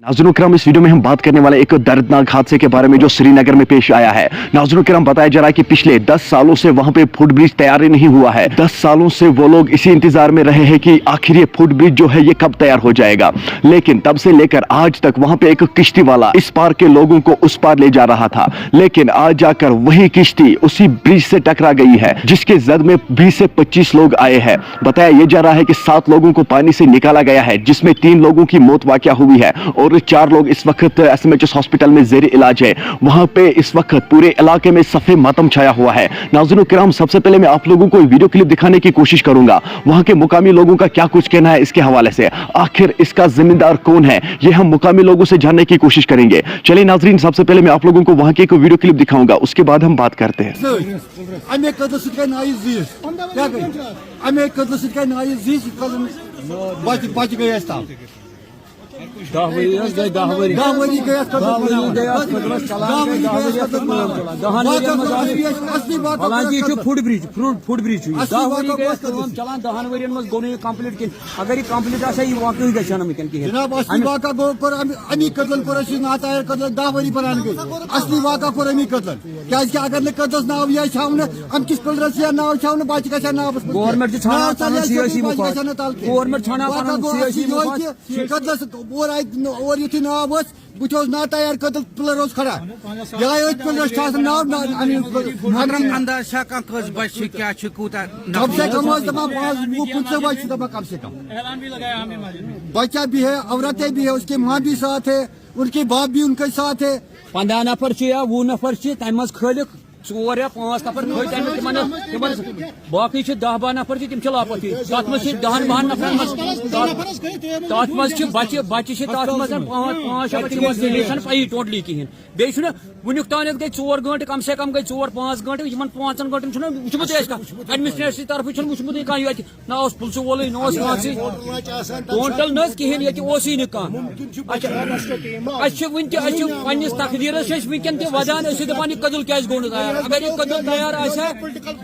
नाज़रीन करम, इस वीडियो में हम बात करने वाले एक दर्दनाक हादसे के बारे में जो श्रीनगर में पेश आया है। नाज़रीन करम, बताया जा रहा है कि पिछले 10 सालों से वहां पे फुट ब्रिज तैयार ही नहीं हुआ है। 10 सालों से वो लोग इसी इंतजार में रहे हैं कि आखिर ये फुट ब्रिज जो है ये कब तैयार हो जाएगा। लेकिन तब से लेकर आज तक वहां पे एक किश्ती वाला इस पार के लोगों को उस पार ले जा रहा था, लेकिन आज जाकर वही किश्ती उसी ब्रिज से टकरा गई है, जिसके जद में 20 से 25 लोग आए हैं। बताया यह जा रहा है कि 7 लोगों को पानी से निकाला गया है, जिसमें 3 लोगों की मौत वाक़या हुई है और 4 लोग इस वक्त SMHS हॉस्पिटल में जेर इलाज है। वहां पे इस वक्त पूरे इलाके में सफे मातम छाया हुआ है। नाज़रीन किराम, सबसे पहले मैं आप लोगों को वीडियो क्लिप दिखाने की कोशिश करूंगा, वहां के मुकामी लोगों का क्या कुछ कहना है इसके हवाले से। आखिर इसका जिम्मेदार कौन है, ये हम मुकामी लोगों से जानने की कोशिश करेंगे। चलिए नाज़रीन, सबसे पहले मैं आप लोगों को वहां की एक वीडियो क्लिप दिखाऊंगा, उसके बाद हम बात करते हैं। फुट ब्रिज चलान 10 वन मज गो कम्प्लीट कह अगर यह कम्प्लीट वाकई जनाब असली वाक़ा गो अमी कतल कोर नातायर कतल 10 वरी पुरान गई असली वाक़ा कोर अमी कतल क्या अगर न कतलस नाव यह छावन अम किस पिलरस या नाव छावन बच गया नाव गवर्नमेंट कतलस और युथ नाव बुझ नातायर कतल पिलर खड़ा ये पिलरस नाव कम से कम कम से कम बच्चा भी है, औरतें भी है, उसकी माँ भी साथ है, उनके बाप भी उनके साथ है। 15 नफर 20 नफर तम खलिक 4 या 5 नफर बाकी 10-12 नफर तम लापत तथ मज 10-12 नफर तथ मज बच्चे 5-6 पी टोटली कहें बे वुनिक तान गई 4 घंटे कम से कम गई 4-5 घंटे इन 5 घंटन वुचमुत एडमिनिस्ट्रेशन तरफ वुचमुत ना पुलिस वोल टोटल कहें ये वन तकदीरस वनकन तदान दपान यह कदल क्या गो तैयार अगर यह कदल तैयार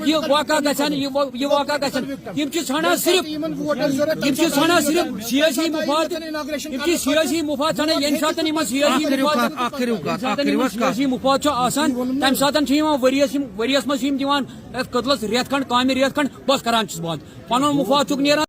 यह वाक़ा गम ाना सिर्फ सियासी मुफाद ाना ये सियासी मुफाद तम सात वरियस मज कदलस रेत खंड काम रेत खंड बस करान बंद पन मुफाद नीरान।